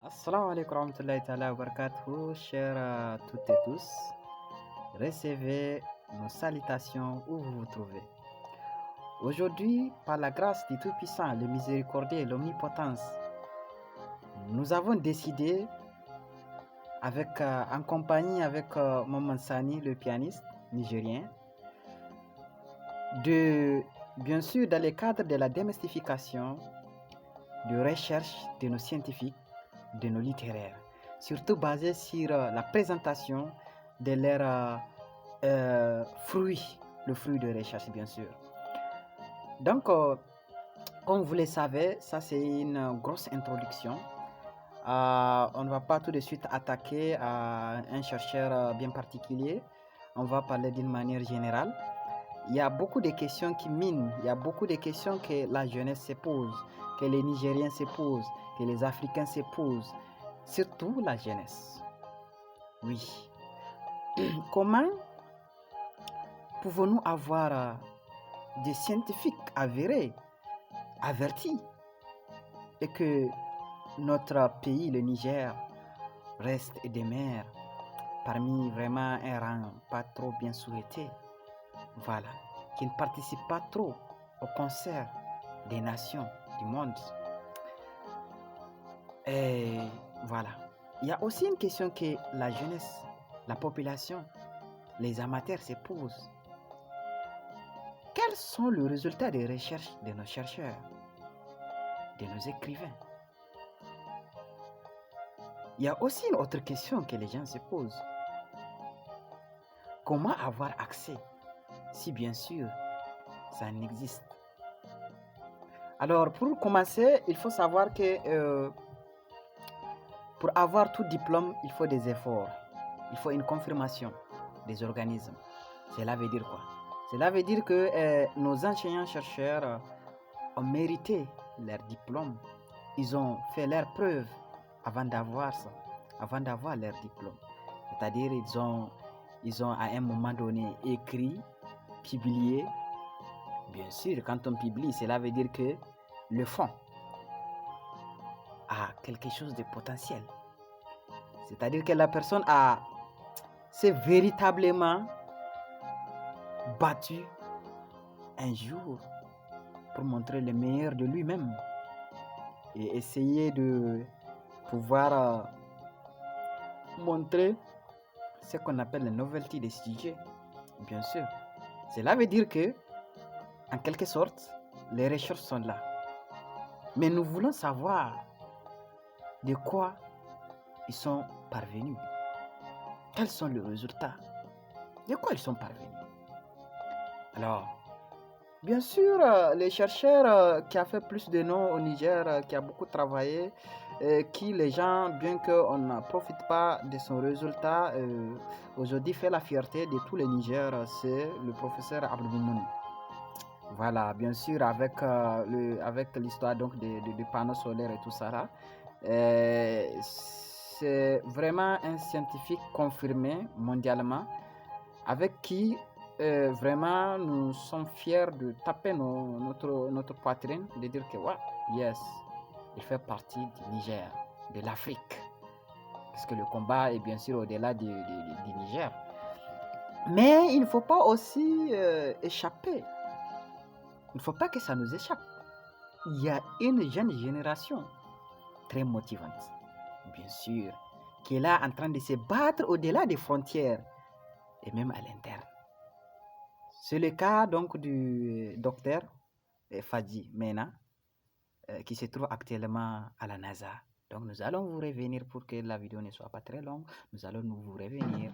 Assalamu alaikum warahmatullahi ta'ala wa barakatuhu, chers toutes et tous. Recevez nos salutations où vous vous trouvez. Aujourd'hui, par la grâce du Tout-Puissant, le Miséricordieux et l'Omnipotence, nous avons décidé, en compagnie avec Maman Sani, le pianiste nigérien, bien sûr, dans le cadre de la démystification, de recherche de nos scientifiques, de nos littéraires, surtout basé sur la présentation de leurs fruits, le fruit de recherche bien sûr. Donc, comme vous le savez, ça c'est une grosse introduction. On ne va pas tout de suite attaquer à un chercheur bien particulier, on va parler d'une manière générale. Il y a beaucoup de questions qui minent, il y a beaucoup de questions que la jeunesse se pose, que les Nigériens se posent, que les Africains se posent, surtout la jeunesse. Oui. Comment pouvons-nous avoir des scientifiques avérés, avertis, et que notre pays, le Niger, reste et demeure parmi vraiment un rang pas trop bien souhaité? Voilà, qui ne participe pas trop au concert des nations du monde. Et voilà. Il y a aussi une question que la jeunesse, la population, les amateurs se posent. Quels sont les résultats des recherches de nos chercheurs, de nos écrivains? Il y a aussi une autre question que les gens se posent. Comment avoir accès, si bien sûr ça n'existe? Alors, pour commencer, il faut savoir que pour avoir tout diplôme, il faut des efforts. Il faut une confirmation des organismes. Cela veut dire quoi? Cela veut dire que nos enseignants-chercheurs ont mérité leur diplôme. Ils ont fait leurs preuves avant d'avoir ça, avant d'avoir leur diplôme. C'est-à-dire ils ont à un moment donné écrit, publié. Bien sûr, quand on publie, cela veut dire que le fond a quelque chose de potentiel. C'est-à-dire que la personne s'est véritablement battu un jour pour montrer le meilleur de lui-même et essayer de pouvoir montrer ce qu'on appelle la novelty des sujets. Bien sûr, cela veut dire que, en quelque sorte, les recherches sont là. Mais nous voulons savoir de quoi ils sont parvenus. Quels sont les résultats? De quoi ils sont parvenus? Alors, bien sûr, les chercheurs qui a fait plus de noms au Niger, qui a beaucoup travaillé, qui les gens, bien qu'on ne profite pas de son résultat, aujourd'hui fait la fierté de tous les Niger, c'est le professeur Abdoumouni. Voilà, bien sûr, avec l'histoire donc des panneaux solaires et tout ça là. C'est vraiment un scientifique confirmé mondialement avec qui vraiment nous sommes fiers de taper notre poitrine, de dire que ouais, yes, il fait partie du Niger, de l'Afrique. Parce que le combat est bien sûr au-delà du Niger. Mais il ne faut pas aussi échapper. Il ne faut pas que ça nous échappe. Il y a une jeune génération très motivante, bien sûr, qui est là en train de se battre au-delà des frontières et même à l'interne. C'est le cas donc du docteur Fadji Mena qui se trouve actuellement à la NASA. Donc nous allons vous revenir pour que la vidéo ne soit pas très longue. Nous allons vous revenir